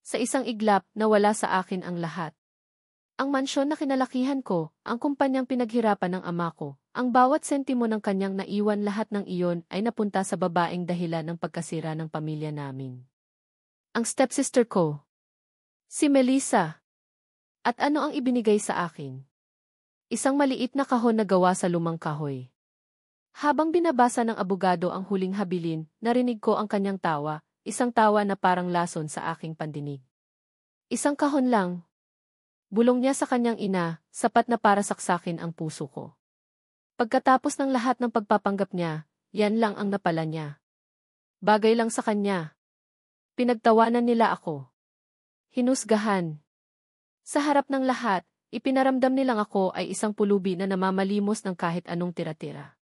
Sa isang iglap, nawala sa akin ang lahat. Ang mansyon na kinalakihan ko, ang kumpanyang pinaghirapan ng ama ko, ang bawat sentimo ng kanyang naiwan, lahat ng iyon ay napunta sa babaeng dahilan ng pagkasira ng pamilya namin. Ang stepsister ko. Si Melissa. At ano ang ibinigay sa akin? Isang maliit na kahon na gawa sa lumang kahoy. Habang binabasa ng abogado ang huling habilin, narinig ko ang kanyang tawa, isang tawa na parang lason sa aking pandinig. Isang kahon lang. Bulong niya sa kanyang ina, sapat na para saksakin ang puso ko. Pagkatapos ng lahat ng pagpapanggap niya, yan lang ang napala niya. Bagay lang sa kanya. Pinagtawanan nila ako. Hinusgahan. Sa harap ng lahat, ipinaramdam nilang ako ay isang pulubi na namamalimos ng kahit anong tira-tira.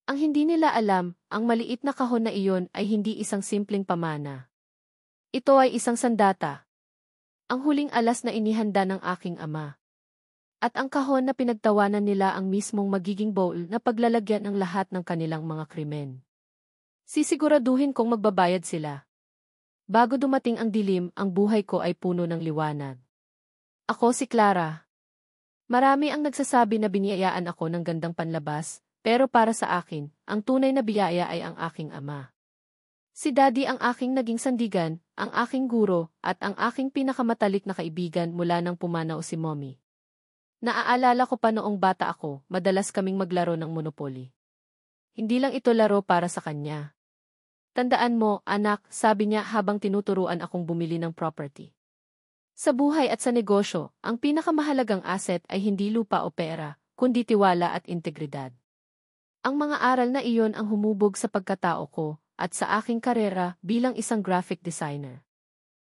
Ang hindi nila alam, ang maliit na kahon na iyon ay hindi isang simpleng pamana. Ito ay isang sandata. Ang huling alas na inihanda ng aking ama. At ang kahon na pinagtawanan nila ang mismong magiging bowl na paglalagyan ng lahat ng kanilang mga krimen. Sisiguraduhin kong magbabayad sila. Bago dumating ang dilim, ang buhay ko ay puno ng liwanag. Ako si Clara. Marami ang nagsasabi na biniyayaan ako ng gandang panlabas, pero para sa akin, ang tunay na biyaya ay ang aking ama. Si Daddy ang aking naging sandigan, ang aking guro, at ang aking pinakamatalik na kaibigan mula nang pumanaw si Mommy. Naaalala ko pa noong bata ako, madalas kaming maglaro ng Monopoly. Hindi lang ito laro para sa kanya. Tandaan mo, anak, sabi niya habang tinuturuan akong bumili ng property. Sa buhay at sa negosyo, ang pinakamahalagang asset ay hindi lupa o pera, kundi tiwala at integridad. Ang mga aral na iyon ang humubog sa pagkatao ko, at sa aking karera bilang isang graphic designer.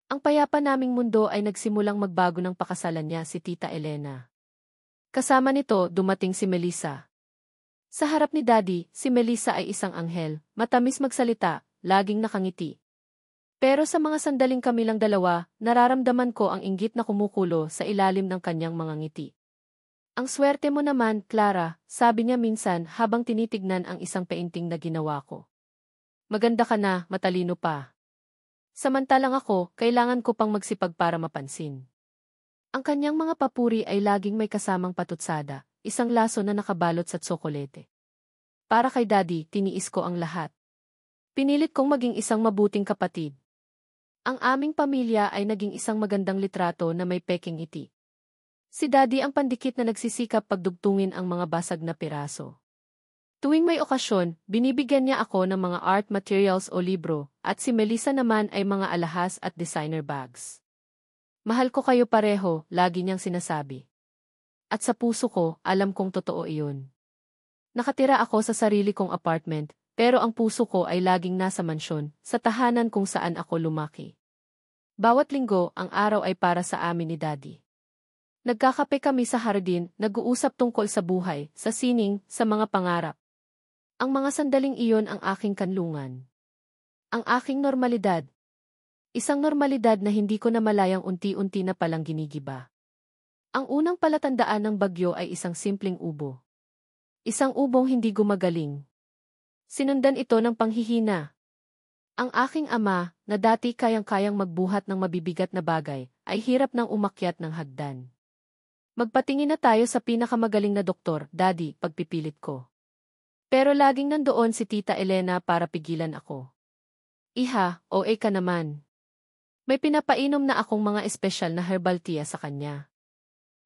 Ang payapa naming mundo ay nagsimulang magbago ng pakasalan niya si Tita Elena. Kasama nito, dumating si Melissa. Sa harap ni Daddy, si Melissa ay isang anghel, matamis magsalita, laging nakangiti. Pero sa mga sandaling kami lang dalawa, nararamdaman ko ang inggit na kumukulo sa ilalim ng kanyang mga ngiti. Ang swerte mo naman, Clara, sabi niya minsan habang tinitignan ang isang painting na ginawa ko. Maganda ka na, matalino pa. Samantalang ako, kailangan ko pang magsipag para mapansin. Ang kanyang mga papuri ay laging may kasamang patutsada, isang laso na nakabalot sa tsokolete. Para kay Daddy, tiniis ko ang lahat. Pinilit kong maging isang mabuting kapatid. Ang aming pamilya ay naging isang magandang litrato na may peking ngiti. Si Daddy ang pandikit na nagsisikap pagdugtungin ang mga basag na piraso. Tuwing may okasyon, binibigyan niya ako ng mga art materials o libro, at si Melissa naman ay mga alahas at designer bags. Mahal ko kayo pareho, lagi niyang sinasabi. At sa puso ko, alam kong totoo iyon. Nakatira ako sa sarili kong apartment, pero ang puso ko ay laging nasa mansyon, sa tahanan kung saan ako lumaki. Bawat linggo, ang araw ay para sa amin ni Daddy. Nagkakape kami sa hardin, nag-uusap tungkol sa buhay, sa sining, sa mga pangarap. Ang mga sandaling iyon ang aking kanlungan. Ang aking normalidad. Isang normalidad na hindi ko namalayang unti-unti na palang ginigiba. Ang unang palatandaan ng bagyo ay isang simpleng ubo. Isang ubong hindi gumagaling. Sinundan ito ng panghihina. Ang aking ama, na dati kayang-kayang magbuhat ng mabibigat na bagay, ay hirap nang umakyat ng hagdan. Magpatingin na tayo sa pinakamagaling na doktor, Daddy, pagpipilit ko. Pero laging nandoon si Tita Elena para pigilan ako. Iha, OA ka naman. May pinapainom na akong mga espesyal na herbal tea sa kanya.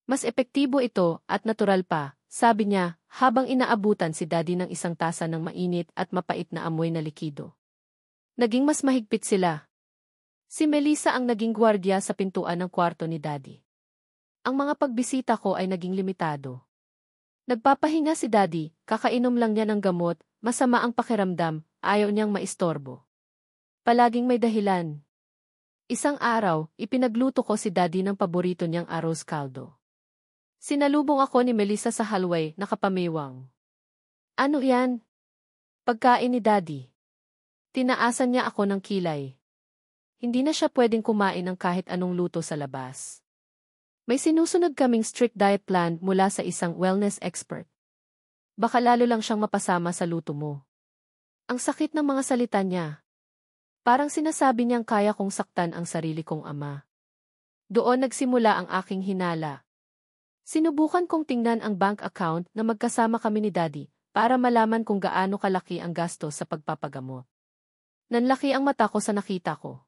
Mas epektibo ito at natural pa, sabi niya, habang inaabutan si Daddy ng isang tasa ng mainit at mapait na amoy na likido. Naging mas mahigpit sila. Si Melissa ang naging gwardiya sa pintuan ng kwarto ni Daddy. Ang mga pagbisita ko ay naging limitado. Nagpapahinga si Daddy, kakainom lang niya ng gamot, masama ang pakiramdam, ayaw niyang maistorbo. Palaging may dahilan. Isang araw, ipinagluto ko si Daddy ng paborito niyang arroz caldo. Sinalubong ako ni Melissa sa hallway, nakapamiwang. Ano yan? Pagkain ni Daddy. Tinaasan niya ako ng kilay. Hindi na siya pwedeng kumain ng kahit anong luto sa labas. May sinusunod kaming strict diet plan mula sa isang wellness expert. Baka lalo lang siyang mapasama sa luto mo. Ang sakit ng mga salita niya. Parang sinasabi niyang kaya kong saktan ang sarili kong ama. Doon nagsimula ang aking hinala. Sinubukan kong tingnan ang bank account na magkasama kami ni Daddy para malaman kung gaano kalaki ang gasto sa pagpapagamot. Nanlaki ang mata ko sa nakita ko.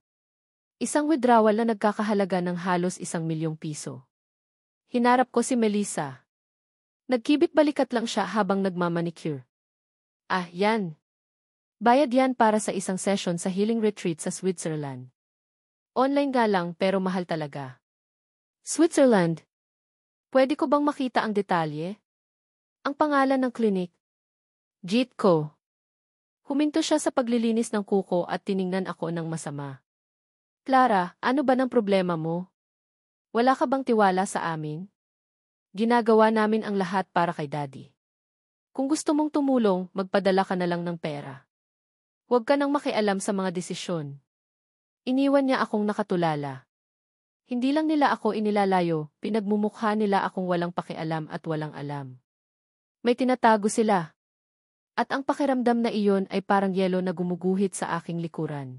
Isang withdrawal na nagkakahalaga ng halos 1 milyong piso. Hinarap ko si Melissa. Nagkibit balikat lang siya habang nagmamanicure. Ah, yan. Bayad yan para sa isang session sa healing retreat sa Switzerland. Online nga lang pero mahal talaga. Switzerland? Pwede ko bang makita ang detalye? Ang pangalan ng klinik? Jitco. Huminto siya sa paglilinis ng kuko at tiningnan ako ng masama. Clara, ano ba ng problema mo? Wala ka bang tiwala sa amin? Ginagawa namin ang lahat para kay Daddy. Kung gusto mong tumulong, magpadala ka na lang ng pera. Huwag ka nang makialam sa mga desisyon. Iniwan niya akong nakatulala. Hindi lang nila ako inilalayo, pinagmumukha nila akong walang pakialam at walang alam. May tinatago sila. At ang pakiramdam na iyon ay parang yelo na gumuguhit sa aking likuran.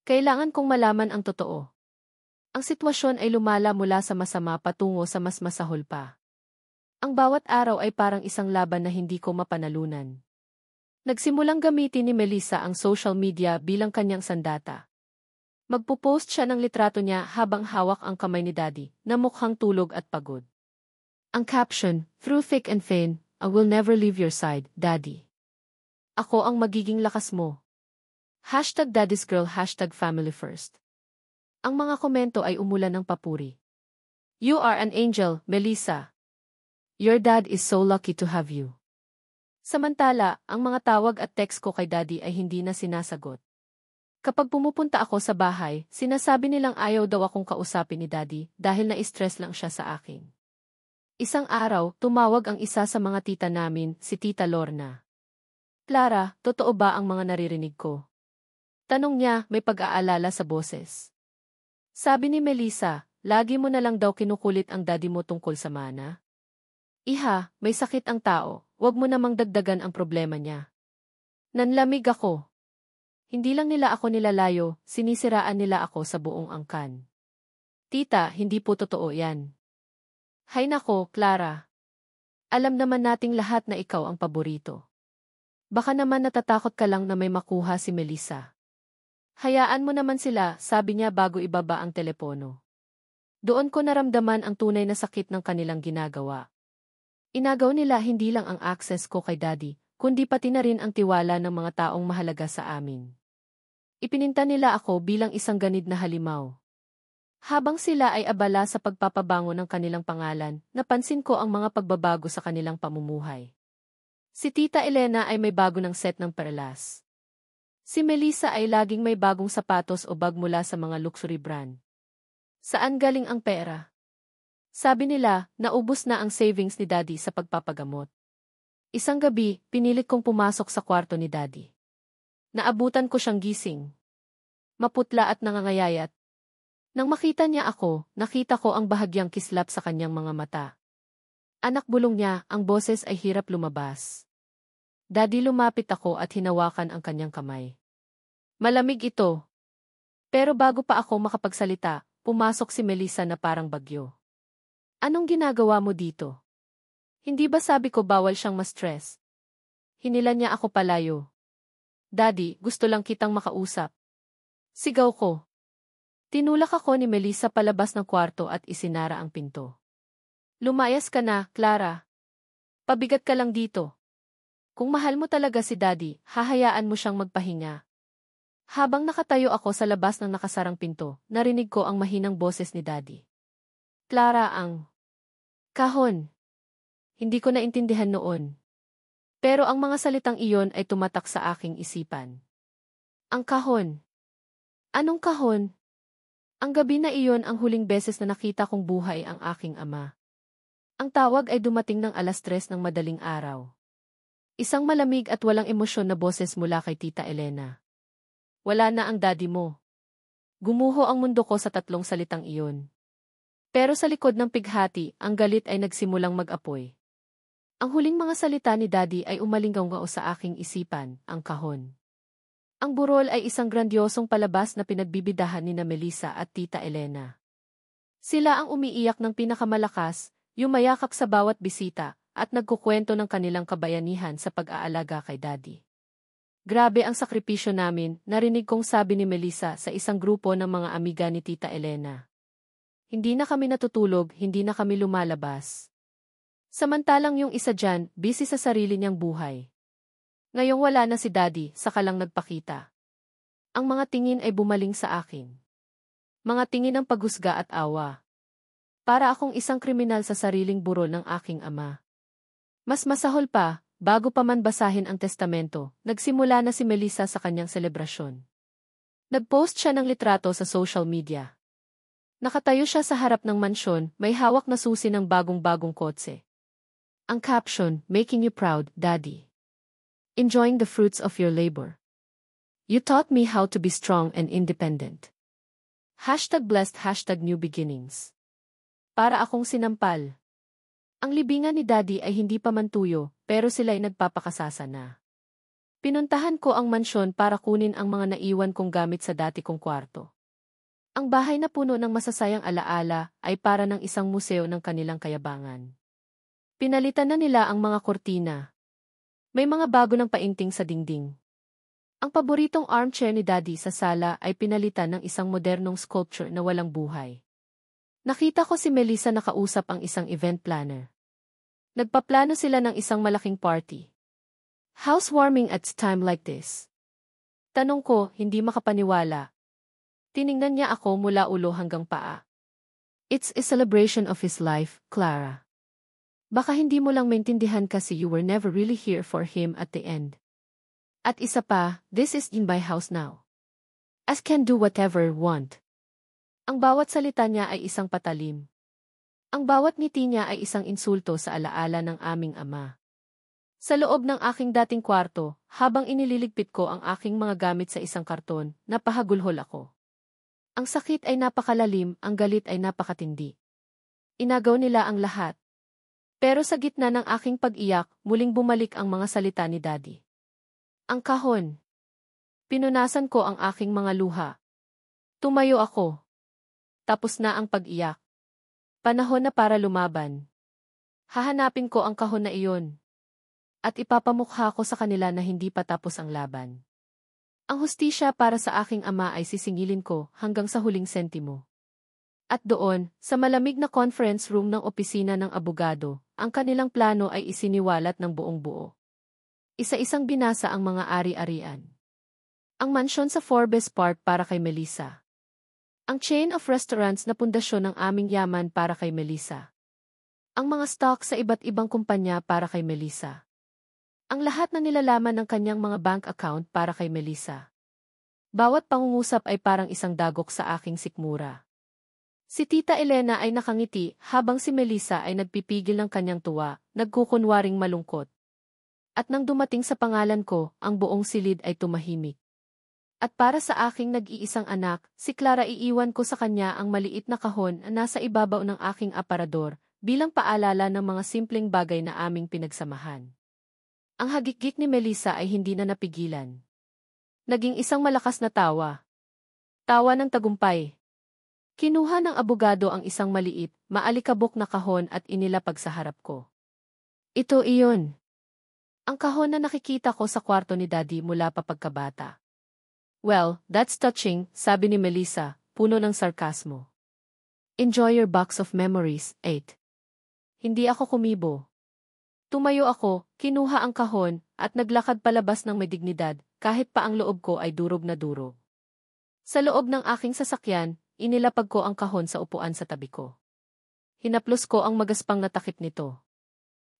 Kailangan kong malaman ang totoo. Ang sitwasyon ay lumala mula sa masama patungo sa mas masahol pa. Ang bawat araw ay parang isang laban na hindi ko mapanalunan. Nagsimulang gamitin ni Melissa ang social media bilang kanyang sandata. Magpo-post siya ng litrato niya habang hawak ang kamay ni Daddy na mukhang tulog at pagod. Ang caption, "Through thick and thin, I will never leave your side, Daddy. Ako ang magiging lakas mo." #Daddy'sGirl, #FamilyFirst. Ang mga komento ay umulan ng papuri. "You are an angel, Melissa. Your dad is so lucky to have you." Samantala, ang mga tawag at text ko kay Daddy ay hindi na sinasagot. Kapag pumupunta ako sa bahay, sinasabi nilang ayaw daw akong kausapin ni Daddy dahil na-stress lang siya sa akin. Isang araw, tumawag ang isa sa mga tita namin, si Tita Lorna. "Clara, totoo ba ang mga naririnig ko?" Tanong niya, may pag-aalala sa boses. Sabi ni Melissa, "Lagi mo na lang daw kinukulit ang Daddy mo tungkol sa mana." "Iha, may sakit ang tao, wag mo namang dagdagan ang problema niya." Nanlamig ako. Hindi lang nila ako nilalayo, sinisiraan nila ako sa buong angkan. "Tita, hindi po totoo yan." "Hay nako, Clara. Alam naman nating lahat na ikaw ang paborito. Baka naman natatakot ka lang na may makuha si Melissa." "Hayaan mo naman sila," sabi niya bago ibaba ang telepono. Doon ko naramdaman ang tunay na sakit ng kanilang ginagawa. Inagaw nila hindi lang ang access ko kay Daddy, kundi pati na rin ang tiwala ng mga taong mahalaga sa amin. Ipininta nila ako bilang isang ganid na halimaw. Habang sila ay abala sa pagpapabango ng kanilang pangalan, napansin ko ang mga pagbabago sa kanilang pamumuhay. Si Tita Elena ay may bago ng set ng perlas. Si Melissa ay laging may bagong sapatos o bag mula sa mga luxury brand. Saan galing ang pera? Sabi nila, naubos na ang savings ni Daddy sa pagpapagamot. Isang gabi, pinilit kong pumasok sa kwarto ni Daddy. Naabutan ko siyang gising. Maputla at nangangayayat. Nang makita niya ako, nakita ko ang bahagyang kislap sa kanyang mga mata. Anak, bulong niya, ang boses ay hirap lumabas. Daddy, lumapit ako at hinawakan ang kanyang kamay. Malamig ito. Pero bago pa ako makapagsalita, pumasok si Melissa na parang bagyo. "Anong ginagawa mo dito? Hindi ba sabi ko bawal siyang ma-stress?" Hinilan niya ako palayo. "Daddy, gusto lang kitang makausap." Sigaw ko. Tinulak ako ni Melissa palabas ng kwarto at isinara ang pinto. "Lumayas ka na, Clara. Pabigat ka lang dito. Kung mahal mo talaga si Daddy, hahayaan mo siyang magpahinga." Habang nakatayo ako sa labas ng nakasarang pinto, narinig ko ang mahinang boses ni Daddy. "Clara, ang kahon." Hindi ko naintindihan noon. Pero ang mga salitang iyon ay tumatak sa aking isipan. Ang kahon. Anong kahon? Ang gabi na iyon ang huling beses na nakita kong buhay ang aking ama. Ang tawag ay dumating ng 3:00 ng madaling araw. Isang malamig at walang emosyon na boses mula kay Tita Elena. "Wala na ang Daddy mo." Gumuho ang mundo ko sa 3 salitang iyon. Pero sa likod ng pighati, ang galit ay nagsimulang mag-apoy. Ang huling mga salita ni Daddy ay umalinggaw sa aking isipan, ang kahon. Ang burol ay isang grandiosong palabas na pinagbibidahan ni na Melissa at Tita Elena. Sila ang umiiyak ng pinakamalakas, yumayakap sa bawat bisita, at nagkukwento ng kanilang kabayanihan sa pag-aalaga kay Daddy. Grabe ang sakripisyo namin, narinig kong sabi ni Melissa sa isang grupo ng mga amiga ni Tita Elena. Hindi na kami natutulog, hindi na kami lumalabas. Samantalang yung isa dyan, busy sa sarili niyang buhay. Ngayong wala na si Daddy, saka lang nagpakita. Ang mga tingin ay bumaling sa akin. Mga tingin ng paghusga at awa. Para akong isang kriminal sa sariling burol ng aking ama. Mas masahol pa, bago pa man basahin ang testamento, nagsimula na si Melissa sa kanyang selebrasyon. Nag-post siya ng litrato sa social media. Nakatayo siya sa harap ng mansyon, may hawak na susi ng bagong-bagong kotse. Ang caption, "Making you proud, Daddy. Enjoying the fruits of your labor. You taught me how to be strong and independent. #blessed, #new beginnings." Para akong sinampal. Ang libingan ni Daddy ay hindi pa man tuyo, pero sila'y nagpapakasasa na. Pinuntahan ko ang mansyon para kunin ang mga naiwan kong gamit sa dati kong kwarto. Ang bahay na puno ng masasayang alaala ay para ng isang museo ng kanilang kayabangan. Pinalitan na nila ang mga kortina. May mga bago ng painting sa dingding. Ang paboritong armchair ni Daddy sa sala ay pinalitan ng isang modernong sculpture na walang buhay. Nakita ko si Melissa nakausap ang isang event planner. Nagpaplano sila ng isang malaking party. Housewarming at time like this. Tanong ko, hindi makapaniwala. Tiningnan niya ako mula ulo hanggang paa. It's a celebration of his life, Clara. Baka hindi mo lang maintindihan kasi you were never really here for him at the end. At isa pa, this is in my house now. As can do whatever want. Ang bawat salita niya ay isang patalim. Ang bawat ngiti niya ay isang insulto sa alaala ng aming ama. Sa loob ng aking dating kwarto, habang inililigpit ko ang aking mga gamit sa isang karton, napahagulhol ako. Ang sakit ay napakalalim, ang galit ay napakatindi. Inagaw nila ang lahat. Pero sa gitna ng aking pag-iyak, muling bumalik ang mga salita ni Daddy. Ang kahon. Pinunasan ko ang aking mga luha. Tumayo ako. Tapos na ang pag-iyak. Panahon na para lumaban. Hahanapin ko ang kahon na iyon. At ipapamukha ko sa kanila na hindi pa tapos ang laban. Ang hustisya para sa aking ama ay sisingilin ko hanggang sa huling sentimo. At doon, sa malamig na conference room ng opisina ng abogado, ang kanilang plano ay isiniwalat ng buong buo. Isa-isang binasa ang mga ari-arian. Ang mansyon sa Forbes Park para kay Melissa. Ang chain of restaurants na pundasyon ng aming yaman para kay Melissa. Ang mga stock sa iba't ibang kumpanya para kay Melissa. Ang lahat na nilalaman ng kanyang mga bank account para kay Melissa. Bawat pangungusap ay parang isang dagok sa aking sikmura. Si Tita Elena ay nakangiti habang si Melissa ay nagpipigil ng kanyang tuwa, nagkukunwaring malungkot. At nang dumating sa pangalan ko, ang buong silid ay tumahimik. At para sa aking nag-iisang anak, si Clara iiwan ko sa kanya ang maliit na kahon na nasa ibabaw ng aking aparador, bilang paalala ng mga simpleng bagay na aming pinagsamahan. Ang hagikgik ni Melissa ay hindi na napigilan. Naging isang malakas na tawa. Tawa ng tagumpay. Kinuha ng abogado ang isang maliit, maalikabok na kahon at inilapag sa harap ko. Ito iyon. Ang kahon na nakikita ko sa kwarto ni Daddy mula pa pagkabata. Well, that's touching, sabi ni Melissa, puno ng sarkasmo. Enjoy your box of memories, 8. Hindi ako kumibo. Tumayo ako, kinuha ang kahon, at naglakad palabas ng may dignidad, kahit pa ang loob ko ay durog na durog. Sa loob ng aking sasakyan, inilapag ko ang kahon sa upuan sa tabi ko. Hinaplos ko ang magaspang na takip nito.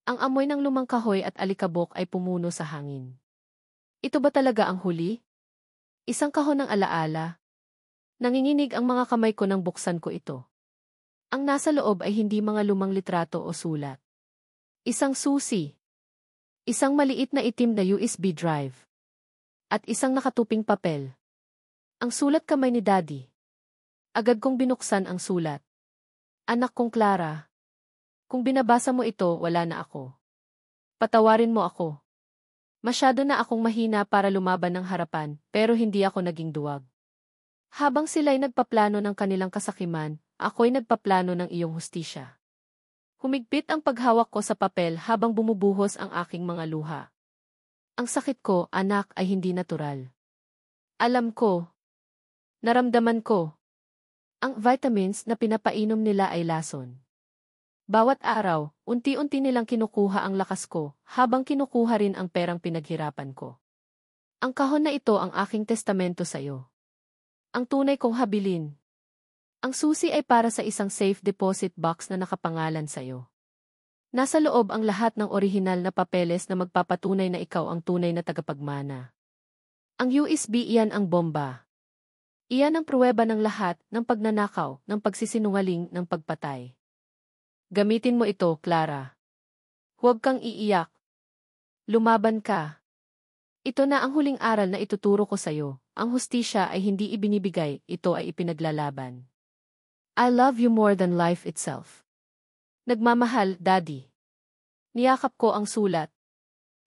Ang amoy ng lumang kahoy at alikabok ay pumuno sa hangin. Ito ba talaga ang huli? Isang kahon ng alaala? Nanginginig ang mga kamay ko nang buksan ko ito. Ang nasa loob ay hindi mga lumang litrato o sulat. Isang susi. Isang maliit na itim na USB drive. At isang nakatuping papel. Ang sulat kamay ni Daddy. Agad kong binuksan ang sulat. Anak kong Clara. Kung binabasa mo ito, wala na ako. Patawarin mo ako. Masyado na akong mahina para lumaban ng harapan, pero hindi ako naging duwag. Habang sila'y nagpaplano ng kanilang kasakiman, ako'y nagpaplano ng iyong hustisya. Humigpit ang paghawak ko sa papel habang bumubuhos ang aking mga luha. Ang sakit ko, anak, ay hindi natural. Alam ko. Naramdaman ko. Ang vitamins na pinapainom nila ay lason. Bawat araw, unti-unti nilang kinukuha ang lakas ko, habang kinukuha rin ang perang pinaghirapan ko. Ang kahon na ito ang aking testamento sa iyo. Ang tunay kong habilin. Ang susi ay para sa isang safe deposit box na nakapangalan sa iyo. Nasa loob ang lahat ng orihinal na papeles na magpapatunay na ikaw ang tunay na tagapagmana. Ang USB, iyan ang bomba. Iyan ang pruweba ng lahat ng pagnanakaw, ng pagsisinungaling, ng pagpatay. Gamitin mo ito, Clara. Huwag kang iiyak. Lumaban ka. Ito na ang huling aral na ituturo ko sa iyo. Ang hustisya ay hindi ibinibigay, ito ay ipinaglalaban. I love you more than life itself. Nagmamahal, Daddy. Niyakap ko ang sulat.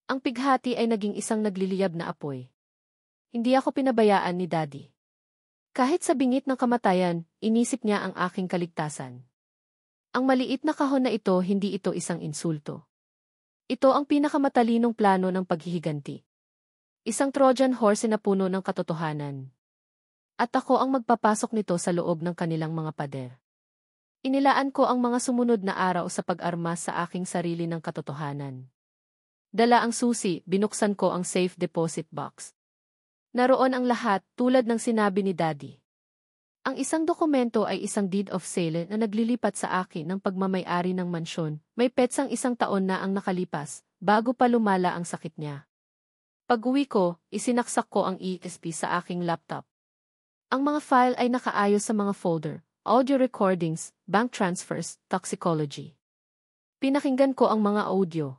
Ang pighati ay naging isang nagliliyab na apoy. Hindi ako pinabayaan ni Daddy. Kahit sa bingit ng kamatayan, inisip niya ang aking kaligtasan. Ang maliit na kahon na ito, hindi ito isang insulto. Ito ang pinakamatalinong plano ng paghihiganti. Isang Trojan horse na puno ng katotohanan. At ako ang magpapasok nito sa loob ng kanilang mga pader. Inilaan ko ang mga sumunod na araw sa pag-armas sa aking sarili ng katotohanan. Dala ang susi, binuksan ko ang safe deposit box. Naroon ang lahat, tulad ng sinabi ni Daddy. Ang isang dokumento ay isang deed of sale na naglilipat sa akin ng pagmamay-ari ng mansyon. May petsang 1 taon na ang nakalipas, bago pa lumala ang sakit niya. Pag-uwi ko, isinaksak ko ang ESP sa aking laptop. Ang mga file ay nakaayos sa mga folder, audio recordings, bank transfers, toxicology. Pinakinggan ko ang mga audio.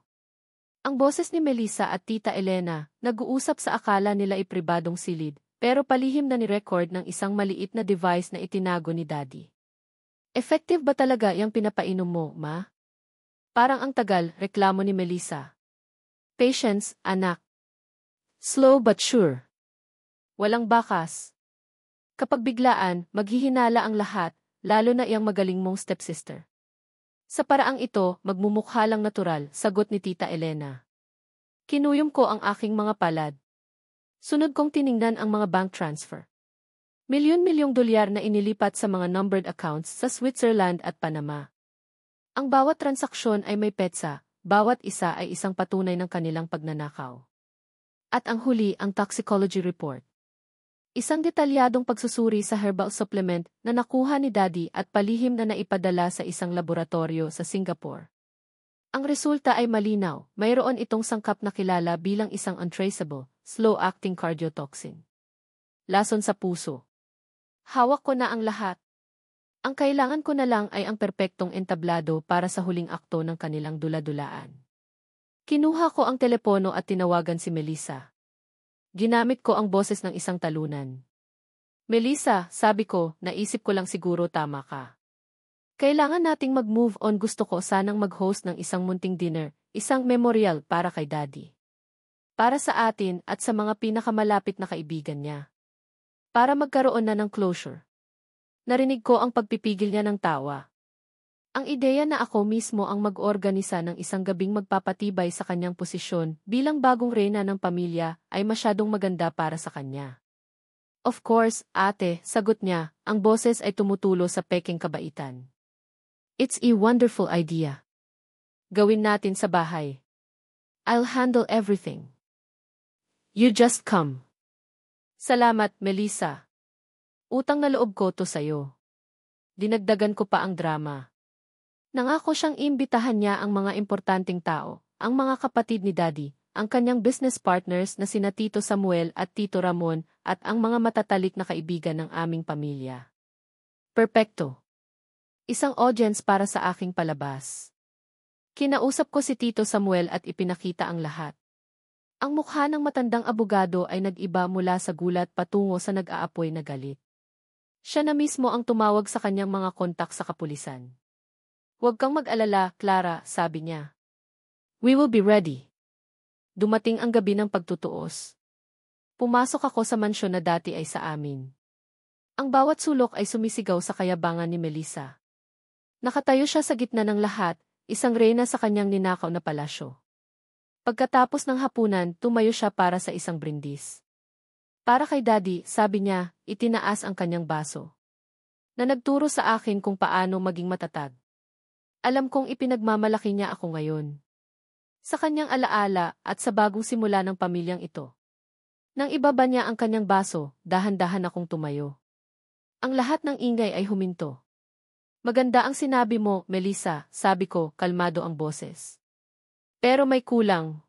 Ang boses ni Melissa at Tita Elena, nag-uusap sa akala nila ipribadong silid, pero palihim na ni-record ng isang maliit na device na itinago ni Daddy. Effective ba talaga yung pinapainom mo, Ma? Parang ang tagal, reklamo ni Melissa. Patience, anak. Slow but sure. Walang bakas. Kapag biglaan, maghihinala ang lahat, lalo na iyang magaling mong stepsister. Sa paraang ito, magmumukha lang natural, sagot ni Tita Elena. Kinuyom ko ang aking mga palad. Sunod kong tiningnan ang mga bank transfer. Milyon-milyong dolyar na inilipat sa mga numbered accounts sa Switzerland at Panama. Ang bawat transaksyon ay may petsa, bawat isa ay isang patunay ng kanilang pagnanakaw. At ang huli, ang toxicology report. Isang detalyadong pagsusuri sa herbal supplement na nakuha ni Daddy at palihim na naipadala sa isang laboratorio sa Singapore. Ang resulta ay malinaw, mayroon itong sangkap na kilala bilang isang untraceable, slow-acting cardiotoxin. Lason sa puso. Hawak ko na ang lahat. Ang kailangan ko na lang ay ang perpektong entablado para sa huling akto ng kanilang dula-dulaan. Kinuha ko ang telepono at tinawagan si Melissa. Ginamit ko ang boses ng isang talunan. Melissa, sabi ko, naisip ko lang siguro tama ka. Kailangan nating mag-move on, gusto ko sanang mag-host ng isang munting dinner, isang memorial para kay Daddy. Para sa atin at sa mga pinakamalapit na kaibigan niya. Para magkaroon na ng closure. Narinig ko ang pagpipigil niya ng tawa. Ang ideya na ako mismo ang mag-organisa ng isang gabing magpapatibay sa kanyang posisyon bilang bagong reyna ng pamilya ay masyadong maganda para sa kanya. Of course, ate, sagot niya, ang boses ay tumutulo sa peking kabaitan. It's a wonderful idea. Gawin natin sa bahay. I'll handle everything. You just come. Salamat, Melissa. Utang na loob ko to sayo. Dinagdagan ko pa ang drama. Nangako siyang imbitahan niya ang mga importanteng tao, ang mga kapatid ni Daddy, ang kanyang business partners na sina Tito Samuel at Tito Ramon at ang mga matatalik na kaibigan ng aming pamilya. Perpekto. Isang audience para sa aking palabas. Kinausap ko si Tito Samuel at ipinakita ang lahat. Ang mukha ng matandang abogado ay nag-iba mula sa gulat patungo sa nag-aapoy na galit. Siya na mismo ang tumawag sa kanyang mga kontak sa kapulisan. Huwag kang mag-alala, Clara, sabi niya. We will be ready. Dumating ang gabi ng pagtutuos. Pumasok ako sa mansyon na dati ay sa amin. Ang bawat sulok ay sumisigaw sa kayabangan ni Melissa. Nakatayo siya sa gitna ng lahat, isang reyna sa kanyang ninakaw na palasyo. Pagkatapos ng hapunan, tumayo siya para sa isang brindis. Para kay Daddy, sabi niya, itinaas ang kanyang baso. Na nagturo sa akin kung paano maging matatag. Alam kong ipinagmamalaki niya ako ngayon. Sa kanyang alaala at sa bagong simula ng pamilyang ito. Nang ibaba niya ang kanyang baso, dahan-dahan akong tumayo. Ang lahat ng ingay ay huminto. Maganda ang sinabi mo, Melissa, sabi ko, kalmado ang boses. Pero may kulang.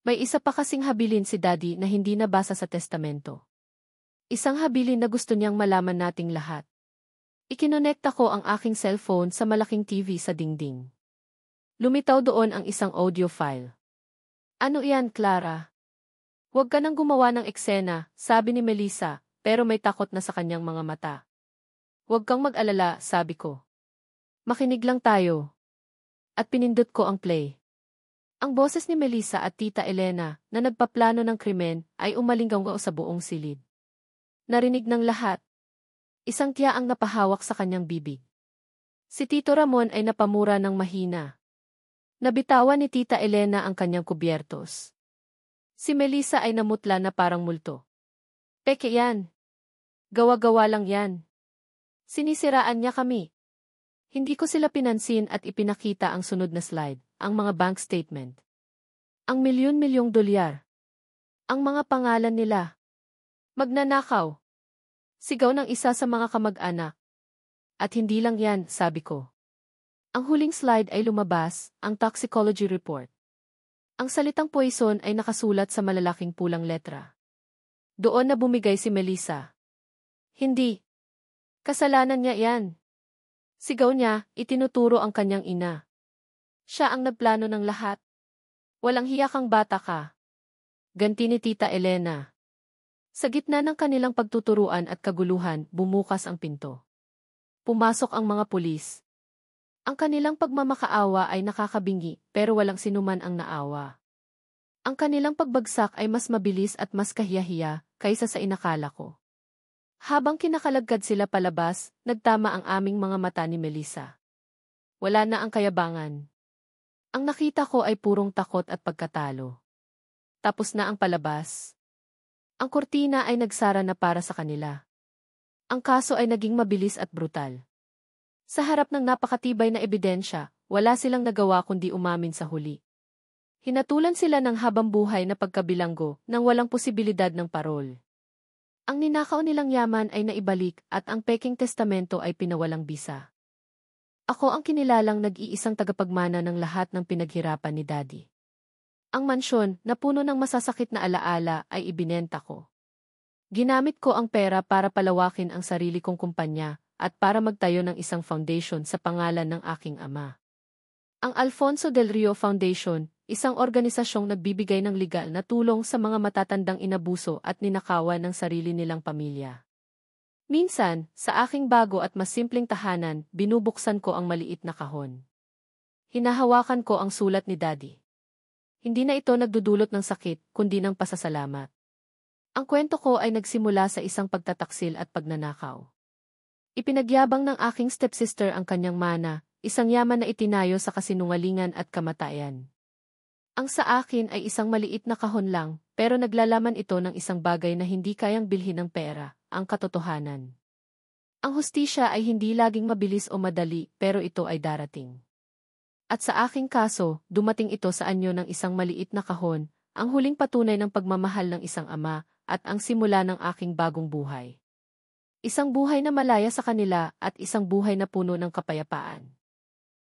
May isa pa kasing habilin si Daddy na hindi nabasa sa testamento. Isang habilin na gusto niyang malaman nating lahat. Ikinonekta ko ang aking cellphone sa malaking TV sa dingding. Lumitaw doon ang isang audio file. Ano iyan, Clara? Huwag ka nang gumawa ng eksena, sabi ni Melissa, pero may takot na sa kanyang mga mata. Huwag kang mag-alala, sabi ko. Makinig lang tayo. At pinindot ko ang play. Ang boses ni Melissa at Tita Elena, na nagpaplano ng krimen, ay umalinggaw sa buong silid. Narinig ng lahat. Isang tiya ang napahawak sa kanyang bibig. Si Tito Ramon ay napamura ng mahina. Nabitawan ni Tita Elena ang kanyang kubyertos. Si Melissa ay namutla na parang multo. Peke yan. Gawa-gawa lang yan. Sinisiraan niya kami. Hindi ko sila pinansin at ipinakita ang sunod na slide, ang mga bank statement. Ang milyon-milyong dolyar. Ang mga pangalan nila. Magnanakaw. Sigaw ng isa sa mga kamag-anak. At hindi lang yan, sabi ko. Ang huling slide ay lumabas, ang toxicology report. Ang salitang poison ay nakasulat sa malalaking pulang letra. Doon na bumigay si Melissa. Hindi. Kasalanan niya yan. Sigaw niya, itinuturo ang kanyang ina. Siya ang nagplano ng lahat. Walang hiya kang bata ka. Ganti ni Tita Elena. Sa gitna ng kanilang pagtuturuan at kaguluhan, bumukas ang pinto. Pumasok ang mga pulis. Ang kanilang pagmamakaawa ay nakakabingi, pero walang sinuman ang naawa. Ang kanilang pagbagsak ay mas mabilis at mas kahiyahiya kaysa sa inakala ko. Habang kinakalagkad sila palabas, nagtama ang aming mga mata ni Melissa. Wala na ang kayabangan. Ang nakita ko ay purong takot at pagkatalo. Tapos na ang palabas. Ang kurtina ay nagsara na para sa kanila. Ang kaso ay naging mabilis at brutal. Sa harap ng napakatibay na ebidensya, wala silang nagawa kundi umamin sa huli. Hinatulan sila ng habambuhay na pagkabilanggo nang walang posibilidad ng parol. Ang ninakaw nilang yaman ay naibalik at ang peking testamento ay pinawalang bisa. Ako ang kinilalang nag-iisang tagapagmana ng lahat ng pinaghirapan ni Daddy. Ang mansyon, na puno ng masasakit na alaala, ay ibinenta ko. Ginamit ko ang pera para palawakin ang sarili kong kumpanya at para magtayo ng isang foundation sa pangalan ng aking ama. Ang Alfonso del Rio Foundation, isang organisasyong nagbibigay ng legal na tulong sa mga matatandang inabuso at ninakawan ng sarili nilang pamilya. Minsan, sa aking bago at mas simpleng tahanan, binubuksan ko ang maliit na kahon. Hinahawakan ko ang sulat ni Daddy. Hindi na ito nagdudulot ng sakit, kundi ng pasasalamat. Ang kwento ko ay nagsimula sa isang pagtataksil at pagnanakaw. Ipinagyabang ng aking stepsister ang kanyang mana, isang yaman na itinayo sa kasinungalingan at kamatayan. Ang sa akin ay isang maliit na kahon lang, pero naglalaman ito ng isang bagay na hindi kayang bilhin ng pera, ang katotohanan. Ang hustisya ay hindi laging mabilis o madali, pero ito ay darating. At sa aking kaso, dumating ito sa anyo ng isang maliit na kahon, ang huling patunay ng pagmamahal ng isang ama, at ang simula ng aking bagong buhay. Isang buhay na malaya sa kanila at isang buhay na puno ng kapayapaan.